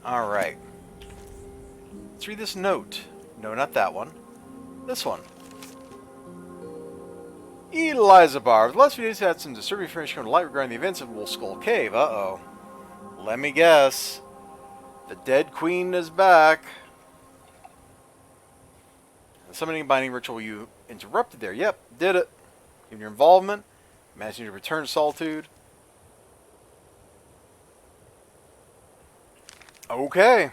Alright. Let's read this note. No, not that one. This one. Elizibar. The last few days had some disturbing information come to light regarding the events of Wolf Skull Cave. Uh-oh. Let me guess. The dead queen is back. The summoning and binding ritual you interrupted there. Yep, did it. Given your involvement, managing to return to solitude. Okay.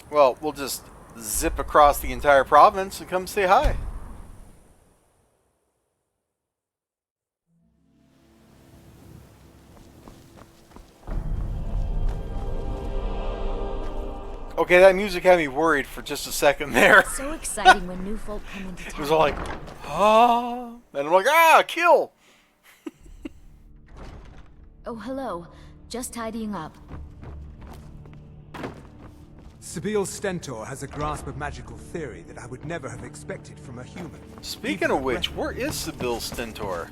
Well, we'll just zip across the entire province and come say hi. Okay, that music had me worried for just a second there. So exciting when new folk come into town. It was all like, ah, and I'm like, ah, kill. Oh, hello. Just tidying up. Sibyl Stentor has a grasp of magical theory that I would never have expected from a human. Speaking of which, where is Sibyl Stentor?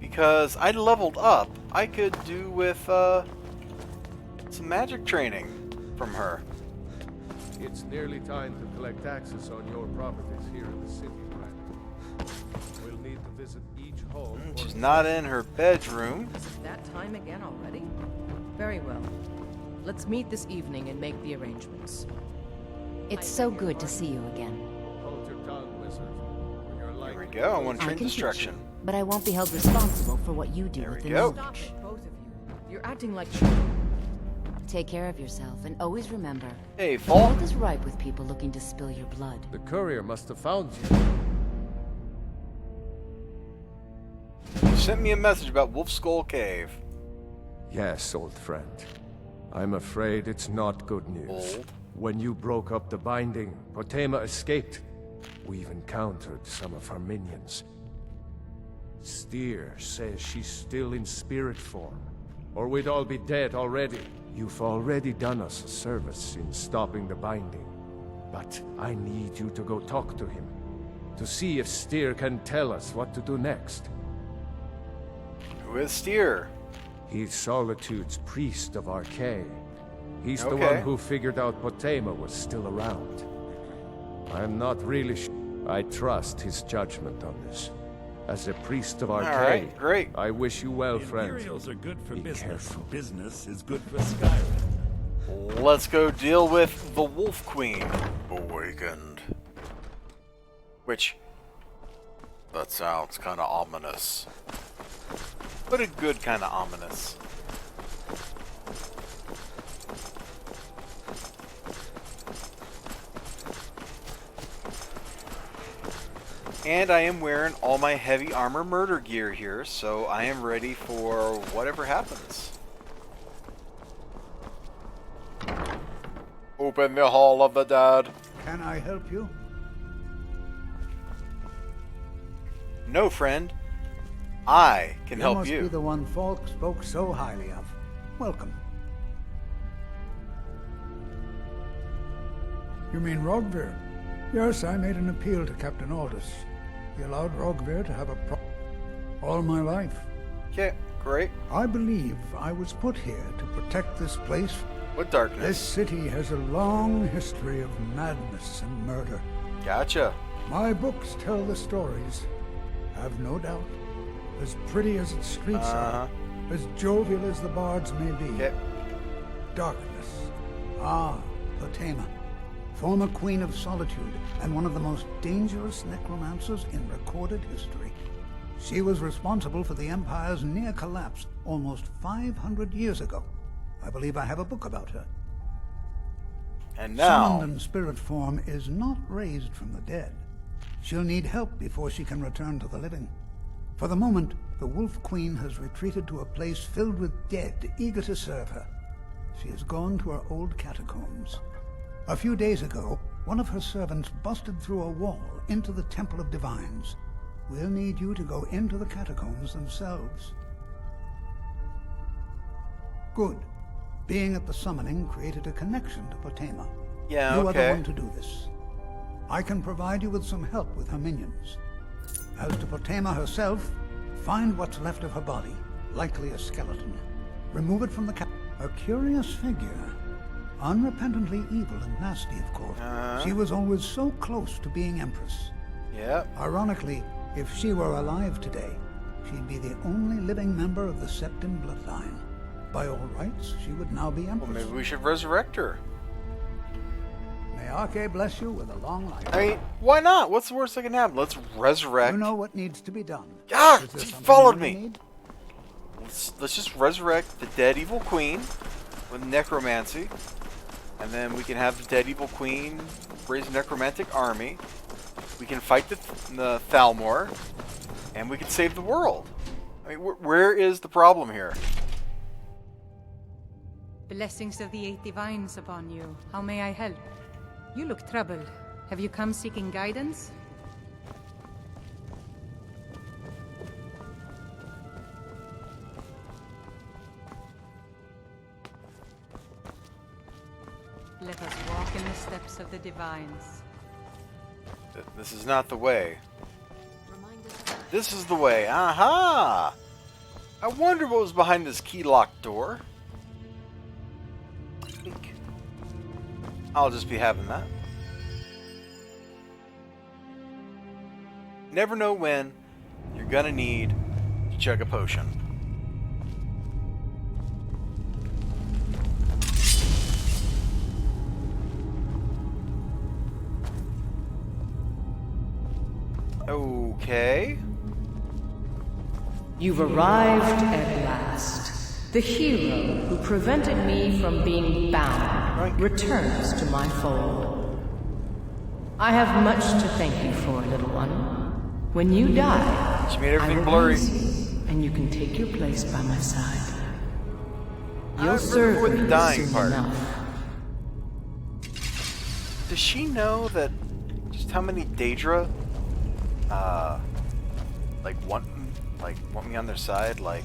Because I leveled up. I could do with some magic training from her. It's nearly time to collect taxes on your properties here in the city, right? We'll need to visit each home. She's not in her bedroom. Is it that time again already? Very well. Let's meet this evening and make the arrangements. It's so good to see you again. Hold your tongue, wizard. When you're There we like go. I want I train can teach destruction. you, but I won't be held responsible for what you do There with we the go. Stop knowledge. it, both of you. You're acting like Take care of yourself, and always remember, Hey, Fall. what is right with people looking to spill your blood? the courier must have found you. You sent me a message about Wolf Skull Cave. Yes, old friend. I'm afraid it's not good news. Old? When you broke up the binding, Potema escaped. We've encountered some of her minions. Steer says she's still in spirit form, or we'd all be dead already. You've already done us a service in stopping the binding, but I need you to go talk to him, to see if Steer can tell us what to do next. Who is Steer? He's Solitude's priest of Archay. He's the Okay. one who figured out Potema was still around. I'm not really sure. I trust his judgment on this. As a priest of Archay, Alright, great. I wish you well, friend. Imperials are good for Be business. careful. Business is good for Skyrim. Let's go deal with the Wolf Queen. Awakened. Which, that sounds kind of ominous. But a good kind of ominous. And I am wearing all my heavy armor murder gear here, so I am ready for whatever happens. Open the Hall of the Dead. Can I help you? No, friend. I can help must you. be the one Falk spoke so highly of. Welcome. You mean Rogvir? Yes, I made an appeal to Captain Aldous. He allowed Rogvir to have a all my life. Okay, great. I believe I was put here to protect this place. With This darkness. city has a long history of madness and murder. Gotcha. My books tell the stories. Have no doubt. As pretty as its streets are, as jovial as the bards may be. Okay. Darkness. Ah, Potema, former Queen of Solitude and one of the most dangerous necromancers in recorded history. She was responsible for the Empire's near collapse almost 500 years ago. I believe I have a book about her. And now, Summoned in spirit form is not raised from the dead. She'll need help before she can return to the living. For the moment, the Wolf Queen has retreated to a place filled with dead, eager to serve her. She has gone to her old catacombs. A few days ago, one of her servants busted through a wall into the Temple of Divines. We'll need you to go into the catacombs themselves. Good. Being at the summoning created a connection to Potema. yeah, You are the okay. one to do this. I can provide you with some help with her minions. As to Potema herself, Find what's left of her body, likely a skeleton. Remove it from the A curious figure. Unrepentantly evil and nasty, of course. She was always so close to being Empress. Yep. Ironically, if she were alive today, she'd be the only living member of the Septim bloodline. By all rights, she would now be Well, Empress. maybe we should resurrect her. May Arche bless you with a long life. I mean, why not? What's the worst that can happen? Let's resurrect. You know what needs to be done. Ah, Is there he something followed you me. need? Let's just resurrect the dead evil queen with necromancy, and then we can have the dead evil queen raise a necromantic army. We can fight the Thalmor, and we can save the world. I mean, where is the problem here? Blessings of the Eight Divines upon you. How may I help? You look troubled. Have you come seeking guidance? Let us walk in the steps of the Divines. This is not the way. Remind us of This is the way. Aha! I wonder what was behind this key-locked door. I'll just be having that. Never know when you're gonna need to chug a potion. Okay. You've arrived at last. The hero who prevented me from being bound returns to my fold. I have much to thank you for, little one. When you die, She made I everything will blurry. release you, and you can take your place by my side. You'll I'm serve with the me dying soon part. enough. Does she know that just how many Daedra want me on their side? Like,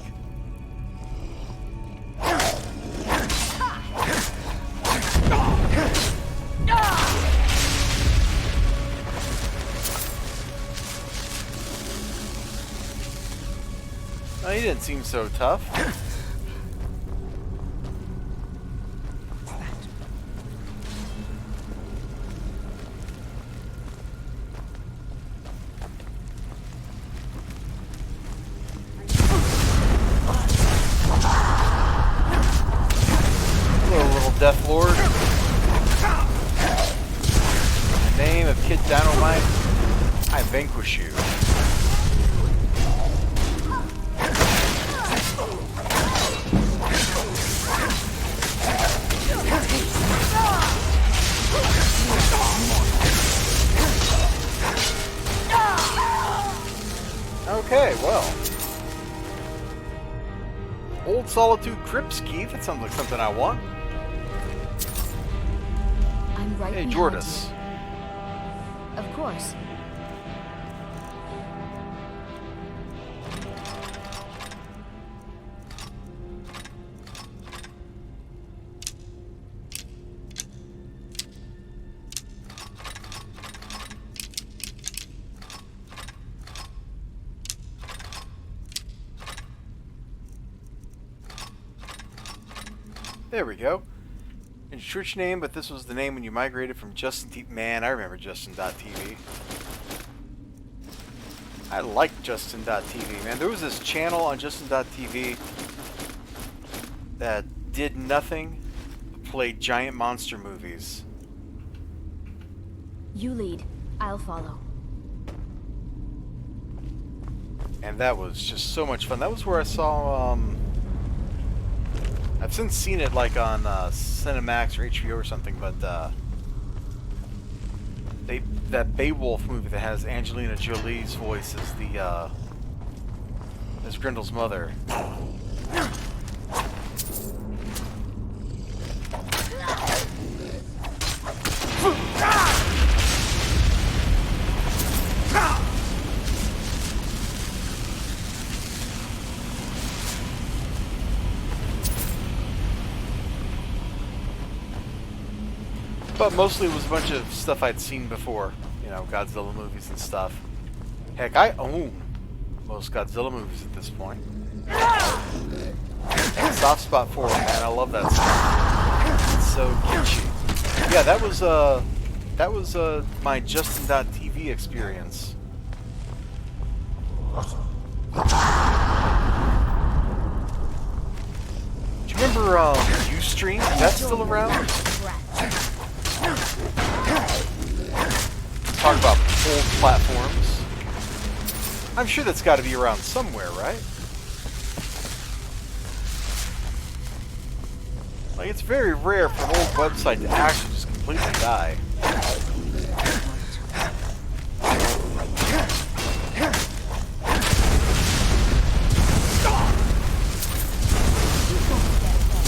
oh, he didn't seem so tough. Death Lord. In the name of Kid Dynamite, I vanquish you. Okay, well. Old Solitude Crypts key, that sounds like something I want. I'm right Hey, behind Jordis. you. Of course. There we go. And your church name, but this was the name when you migrated from Justin TV. Man, I remember Justin.tv. I liked Justin.tv, man. There was this channel on Justin.tv that did nothing but play giant monster movies. You lead. I'll follow. And that was just so much fun. That was where I saw, I've since seen it like on Cinemax or HBO or something, but that Beowulf movie that has Angelina Jolie's voice as Grendel's mother. But mostly it was a bunch of stuff I'd seen before, you know, Godzilla movies and stuff. Heck, I own most Godzilla movies at this point. Soft spot for it, man. I love that song. It's so kitschy. Yeah, that was my Justin.tv experience. Do you remember Ustream? That's still around? Talk about old platforms. I'm sure that's got to be around somewhere, right? Like, it's very rare for an old website to actually just completely die. Well,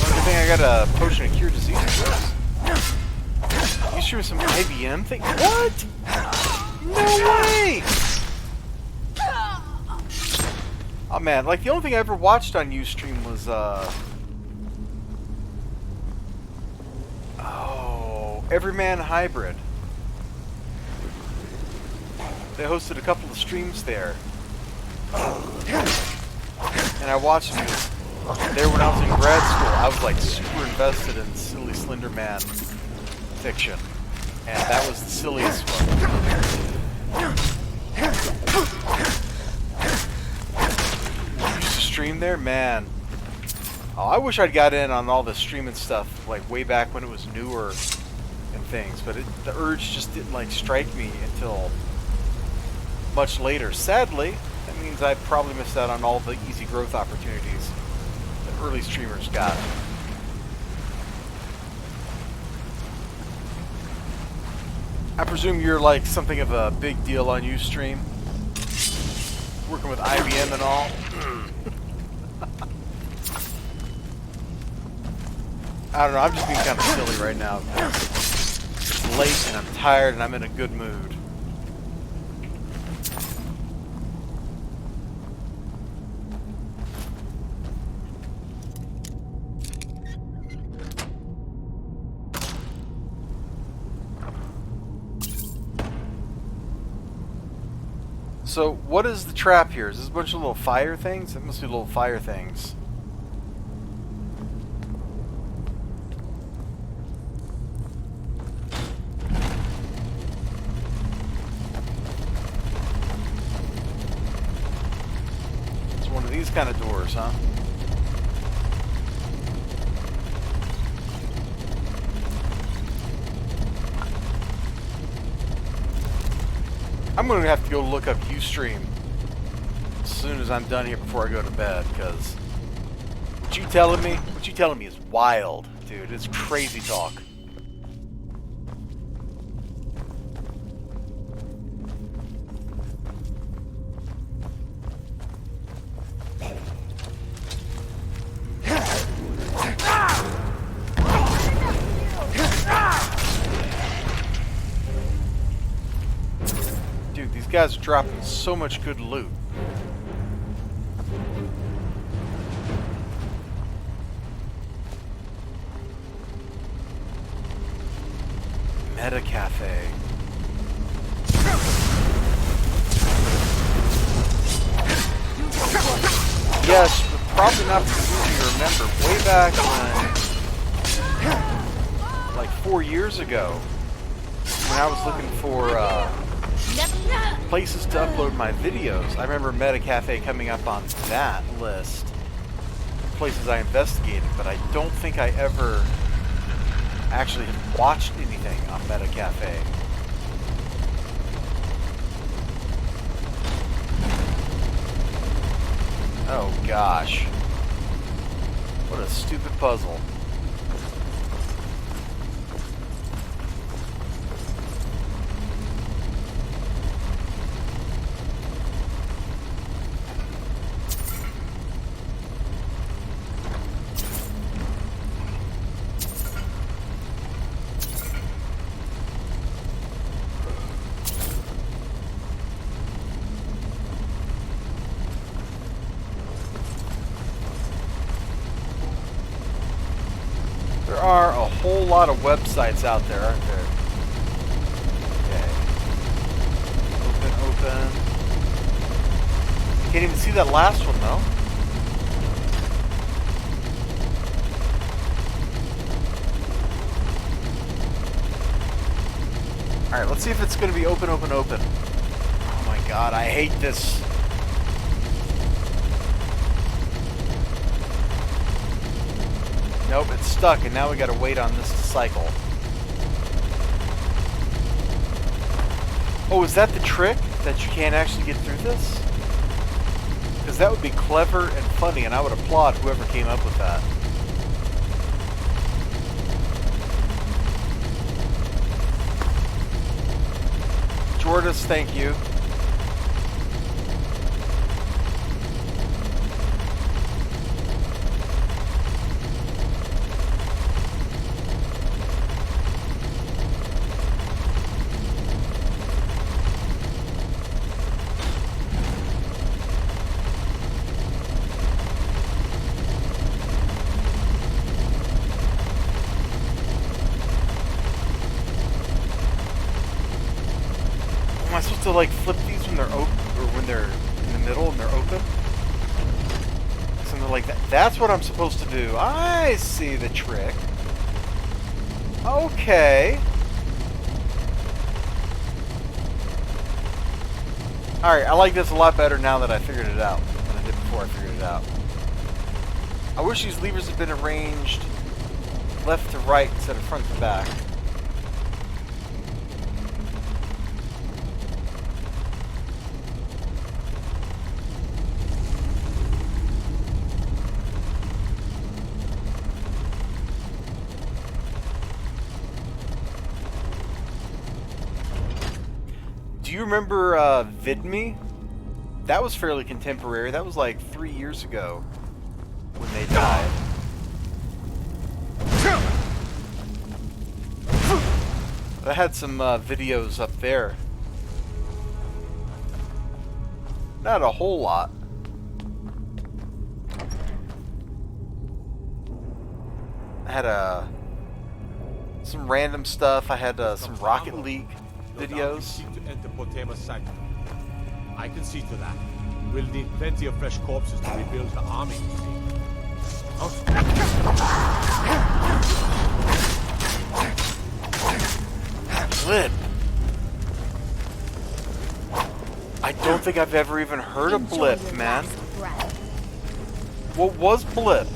good thing I got a potion of cure disease. You sure some IBM thing? What? No way! Oh man, like the only thing I ever watched on Ustream was Everyman Hybrid. They hosted a couple of streams there. And I watched them there when I was in grad school. I was like super invested in silly Slender Man fiction. And that was the silliest one. You used to stream there? Man. Oh, I wish I'd got in on all the streaming stuff like way back when it was newer and things, but the urge just didn't like strike me until much later. Sadly, that means I probably missed out on all the easy growth opportunities that early streamers got. I presume you're like something of a big deal on Ustream, working with IBM and all. I don't know, I'm just being kind of silly right now. It's late and I'm tired and I'm in a good mood. So, what is the trap here? Is this a bunch of little fire things? It must be little fire things. It's one of these kind of doors, huh? I'm going to have to go look up Ustream as soon as I'm done here before I go to bed, because what you telling me is wild, dude. It's crazy talk. Guys are dropping so much good loot. Meta Cafe. Yes, but probably not the movie you remember. Way back when, like 4 years ago, when I was looking for places to upload my videos. I remember Meta Cafe coming up on that list. Places I investigated, but I don't think I ever actually watched anything on Meta Cafe. Oh gosh. What a stupid puzzle. There are a whole lot of websites out there, aren't there? Okay. Open. Can't even see that last one though. Alright, let's see if it's going to be open, open, open. Oh my god, I hate this. Nope, it's stuck, and now we gotta wait on this to cycle. Oh, is that the trick? That you can't actually get through this? Because that would be clever and funny, and I would applaud whoever came up with that. Jordis, thank you. Am I supposed to like flip these when they're open, or when they're in the middle and they're open? Something like that. That's what I'm supposed to do. I see the trick. Okay. Alright, I like this a lot better now that I figured it out than I did before I figured it out. I wish these levers had been arranged left to right instead of front to back. Do you remember VidMe? That was fairly contemporary. That was like 3 years ago when they died. I had some videos up there. Not a whole lot. I had some random stuff. I had some Rocket League videos. I can see to that. We'll need plenty of fresh corpses to rebuild the army. Blip. I don't think I've ever even heard of Blip, man. What was Blip?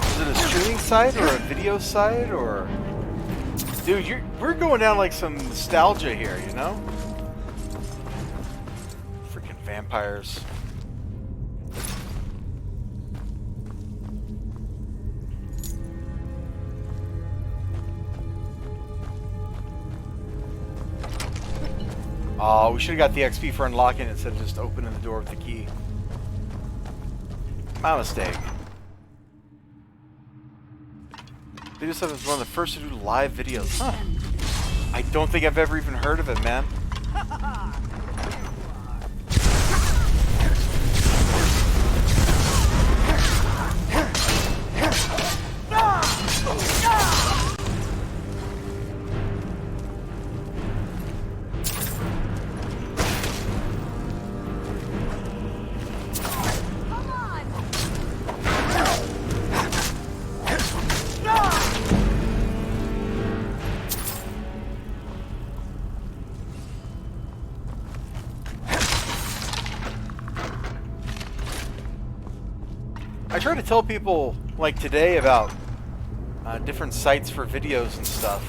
Was it a streaming site or a video site or? Dude, we're going down like some nostalgia here, you know? Freaking vampires. Oh, we should have got the XP for unlocking it instead of just opening the door with the key. My mistake. Video 7 is one of the first to do live videos. Huh. I don't think I've ever even heard of it, man. I try to tell people, like today, about different sites for videos and stuff.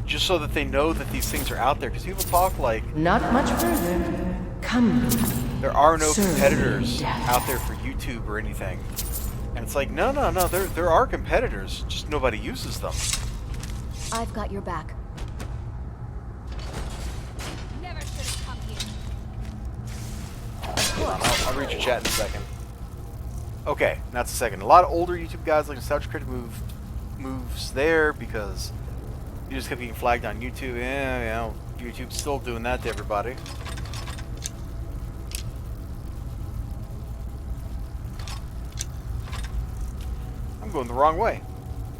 Just so that they know that these things are out there. Because people talk like... Not much further. Come. There are no competitors out there for YouTube or anything. And it's like, no, there are competitors. Just nobody uses them. I've got your back. Hold on, I'll read your chat in a second. Okay, that's a second. A lot of older YouTube guys like Nostalgia Critic moves there because you just kept getting flagged on YouTube. Yeah, you know, YouTube's still doing that to everybody. I'm going the wrong way.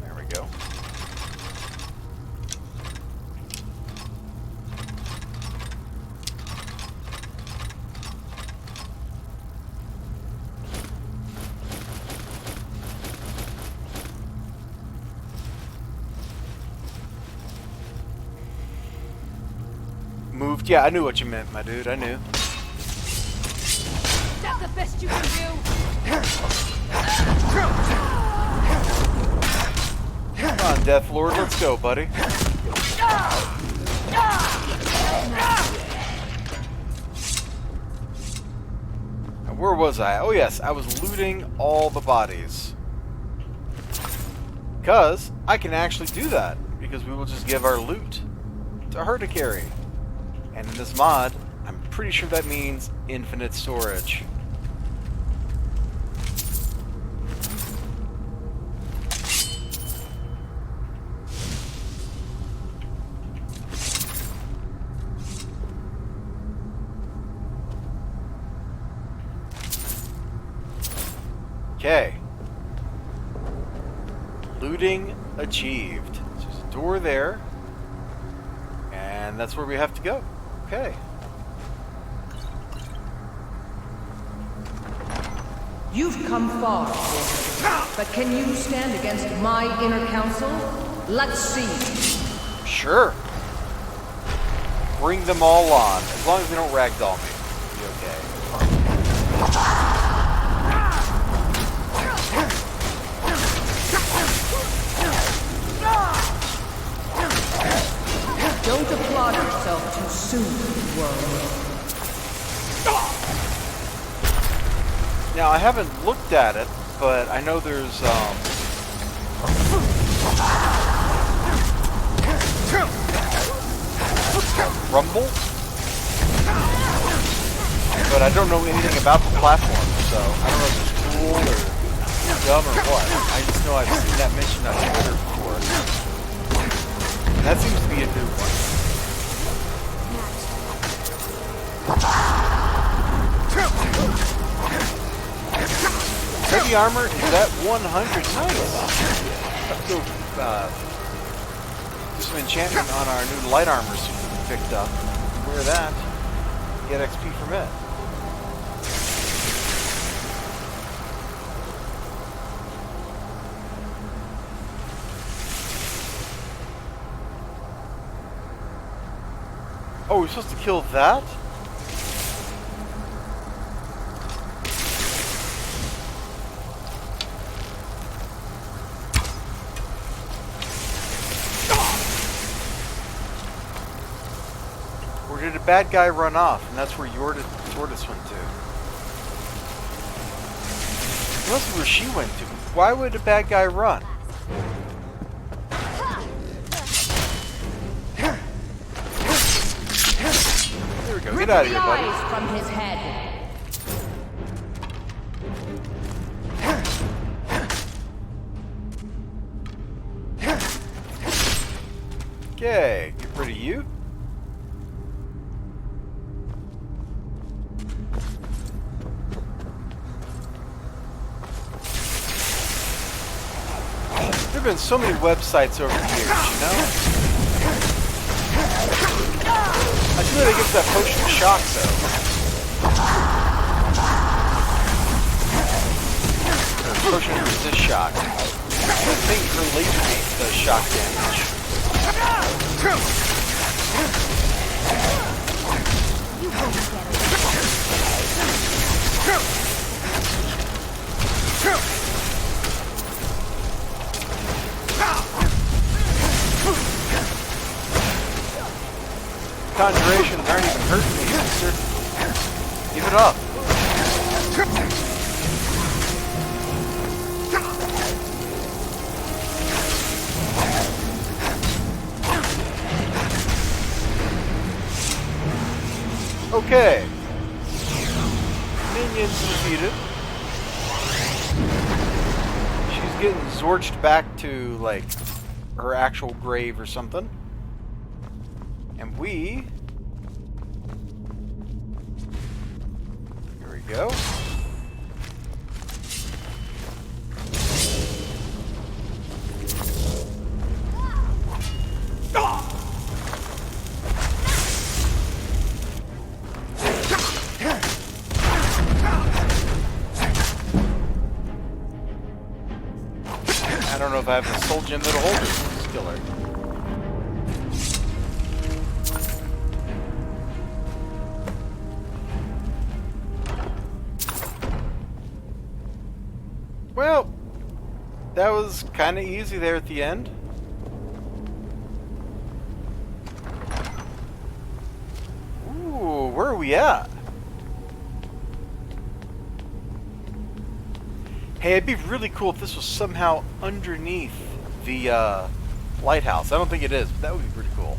There we go. moved. Yeah, I knew what you meant, my dude. I knew. That's the best you can do. Come on, Death Lord. Let's go, buddy. Now, where was I? Oh, yes. I was looting all the bodies. Because I can actually do that. Because we will just give our loot to her to carry. And in this mod, I'm pretty sure that means infinite storage. Okay. Looting achieved. So there's a door there. And that's where we have to go. Okay. You've come far, but can you stand against my inner council? Let's see. Sure. Bring them all on. As long as they don't ragdoll me, it'll be okay. Don't applaud yourself too soon, world. Now, I haven't looked at it, but I know there's, Rumble? But I don't know anything about the platform, so I don't know if it's cool or dumb or what. I just know I've seen that mentioned on Twitter before. And that seems to be a new one. Heavy armor is at 100. Nice. Let's go do some enchantment on our new light armor suit that we picked up. Wear that. Get XP from it. Oh, we're supposed to kill that? Or did a bad guy run off, and that's where Tortoise went to? That's where she went to. Why would a bad guy run? There we go. Get out of here, buddy. From his head. Okay, get rid of you. There have been so many websites over the years, you know? I feel like it gives that potion of shock, though. Or potion to resist shock. I think her laser beam does shock damage. Conjurations aren't even hurting me, sister. Give it up. Okay. Minions defeated. She's getting zorched back to, like, her actual grave or something. And we... Here we go. I don't know if I have the soul gem that'll hold this killer. Well, that was kind of easy there at the end. Ooh, where are we at? Hey, it'd be really cool if this was somehow underneath the lighthouse. I don't think it is, but that would be pretty cool.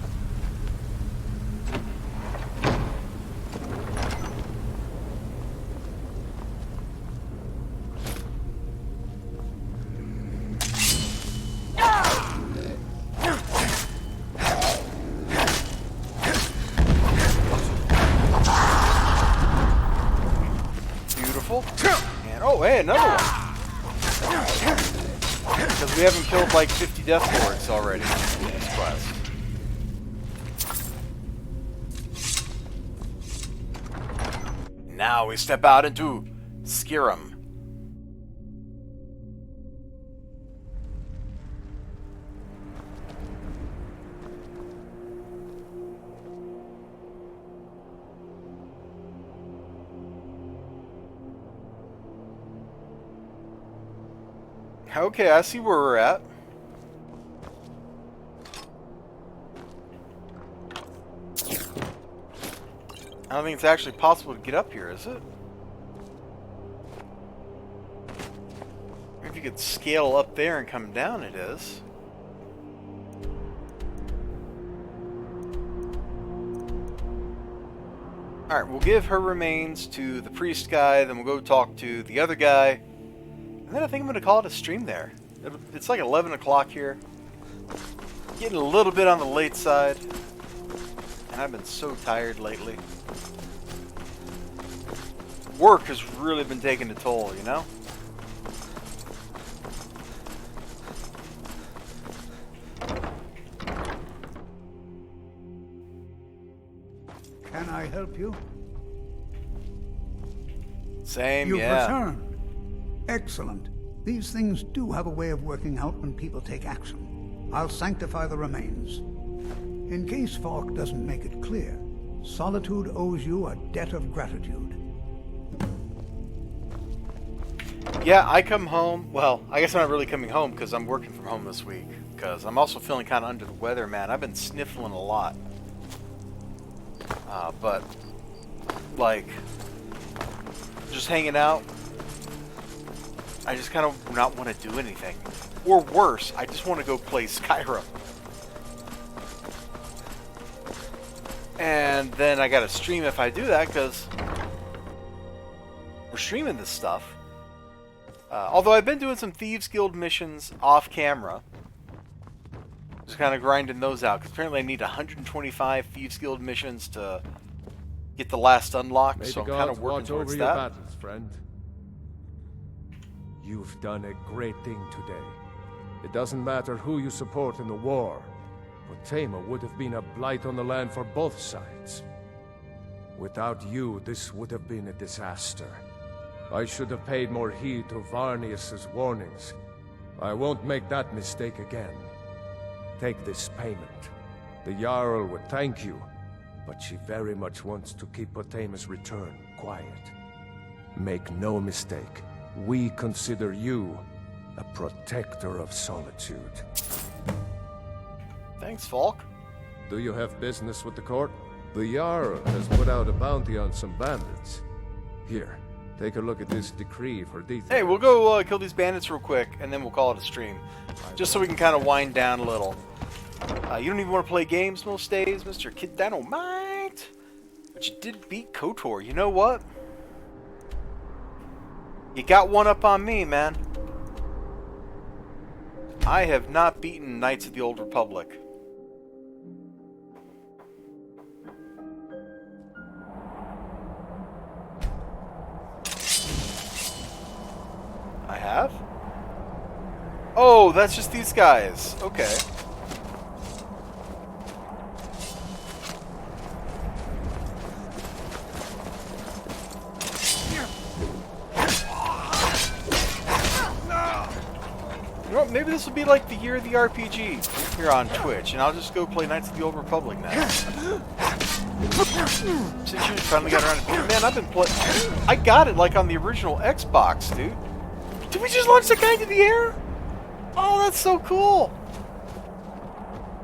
Beautiful. And oh, hey, another one. Because we haven't killed like 50 Death Lords already in this quest. Now we step out into Skyrim. Okay, I see where we're at. I don't think it's actually possible to get up here, is it? If you could scale up there and come down, it is. Alright, we'll give her remains to the priest guy, then we'll go talk to the other guy. And then I think I'm going to call it a stream there. It's like 11 o'clock here. Getting a little bit on the late side. And I've been so tired lately. Work has really been taking a toll, you know? Can I help you? Same, You've yeah. returned. Excellent. These things do have a way of working out when people take action. I'll sanctify the remains. In case Falk doesn't make it clear, Solitude owes you a debt of gratitude. Yeah, I come home. Well, I guess I'm not really coming home because I'm working from home this week. Because I'm also feeling kind of under the weather, man. I've been sniffling a lot. But, like, just hanging out. I just kind of not want to do anything. Or worse, I just want to go play Skyrim. And then I gotta stream if I do that, because we're streaming this stuff. Although I've been doing some Thieves Guild missions off camera. Just kind of grinding those out, because apparently I need 125 Thieves Guild missions to get the last unlock, so I'm kind of working towards that. Your battles, friend. You've done a great thing today. It doesn't matter who you support in the war, but Tamriel would have been a blight on the land for both sides. Without you, this would have been a disaster. I should have paid more heed to Varnius's warnings. I won't make that mistake again. Take this payment. The Jarl would thank you, but she very much wants to keep Potama's return quiet. Make no mistake, we consider you a protector of Solitude. Thanks, Falk. Do you have business with the court? The Jarl has put out a bounty on some bandits. Here, take a look at this decree for details. Hey, we'll go kill these bandits real quick, and then we'll call it a stream. Just so we can kind of wind down a little. You don't even want to play games most days, Mr. Kid Dynamite. But you did beat KOTOR. You know what? You got one up on me, man. I have not beaten Knights of the Old Republic. I have? Oh, that's just these guys. Okay. You know what, maybe this will be like the year of the RPG here on Twitch, and I'll just go play Knights of the Old Republic now. 6 years finally got around to it. Man, I've been playing. I got it like on the original Xbox, dude. Did we just launch the guy into the air? Oh, that's so cool.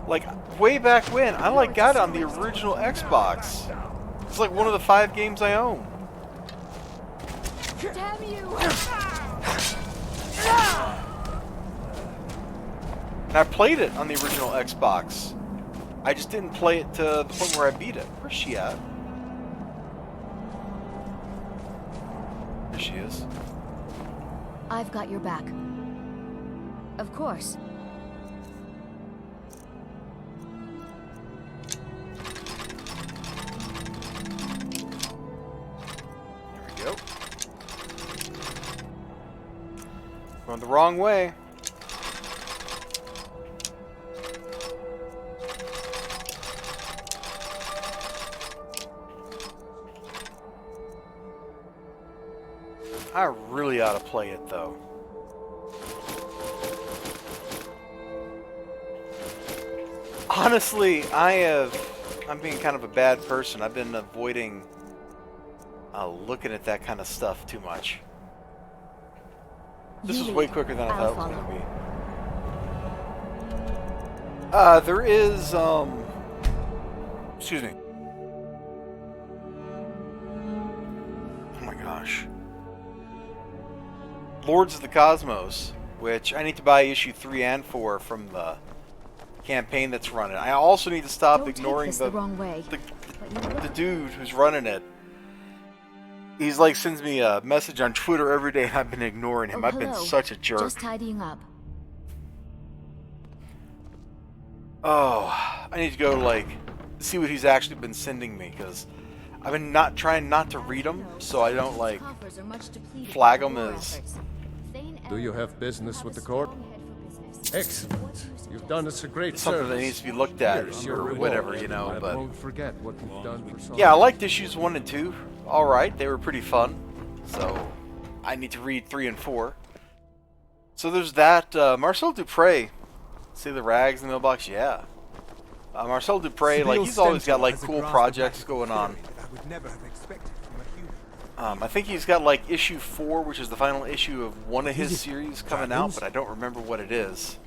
Like, way back when, I like got it on the original Xbox. It's like one of the 5 games I own. Damn you! And I played it on the original Xbox. I just didn't play it to the point where I beat it. Where's she at? There she is. I've got your back. Of course. There we go. Going the wrong way. I really ought to play it, though. Honestly, I'm being kind of a bad person. I've been avoiding looking at that kind of stuff too much. This is way quicker than I thought it was going to be. There is, excuse me. Oh my gosh. Lords of the Cosmos, which I need to buy issue 3 and 4 from the campaign that's running. I also need to stop ignoring the dude who's running it. He's like sends me a message on Twitter every day and I've been ignoring him. I've been such a jerk. Just tidying up. Oh, I need to go like see what he's actually been sending me because I've been trying not to read them so I don't like flag them as. Do you have business with the court? Excellent. You've done us a great Something service. that needs to be looked at or whatever, you know. I But won't forget what you've done for so yeah, I liked issues 1 and 2. All right, they were pretty fun. So I need to read 3 and 4. So there's that. Marcel Dupré. See the rags in the mailbox? Yeah. Marcel Dupré, like he's always got like cool projects going on. I think he's got like issue 4, which is the final issue of one of his series coming out, but I don't remember what it is.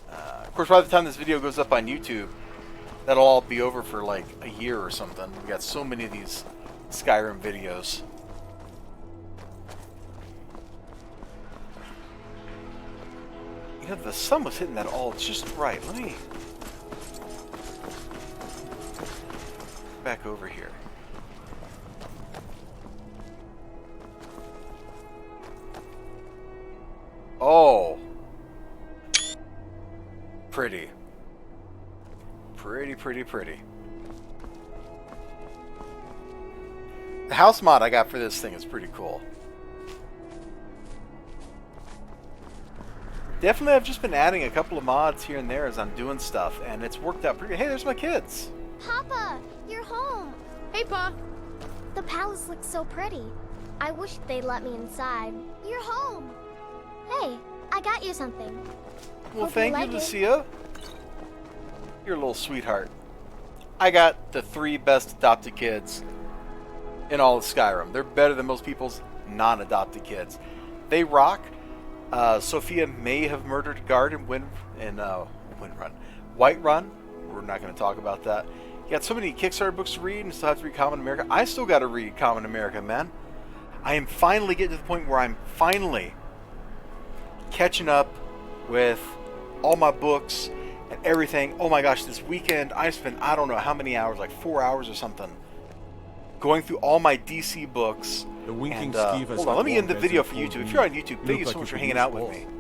Of course, by the time this video goes up on YouTube, that'll all be over for like a year or something. We got so many of these Skyrim videos. You know, the sun was hitting that all just right. Let me back over here. Oh. Pretty. Pretty. The house mod I got for this thing is pretty cool. Definitely, I've just been adding a couple of mods here and there as I'm doing stuff, and it's worked out pretty good. Hey, there's my kids. Papa, you're home. Hey, Pa. The palace looks so pretty. I wish they'd let me inside. You're home. Hey, I got you something. Well, Hope thank you you, like Lucia. You're a little sweetheart. I got the 3 best adopted kids in all of Skyrim. They're better than most people's non-adopted kids. They rock. Sophia may have murdered a guard in Whiterun. We're not going to talk about that. You got so many Kickstarter books to read and still have to read Common America. I still got to read Common America, man. I am finally getting to the point where I'm finally catching up with all my books and everything. Oh my gosh, this weekend I spent I don't know how many hours, like 4 hours or something, going through all my DC books. The winking and, skeeve has hold on, let me got end the more video beds for and YouTube. full If you're on meat. YouTube, You thank look you so like much for you hanging could out use with balls. me.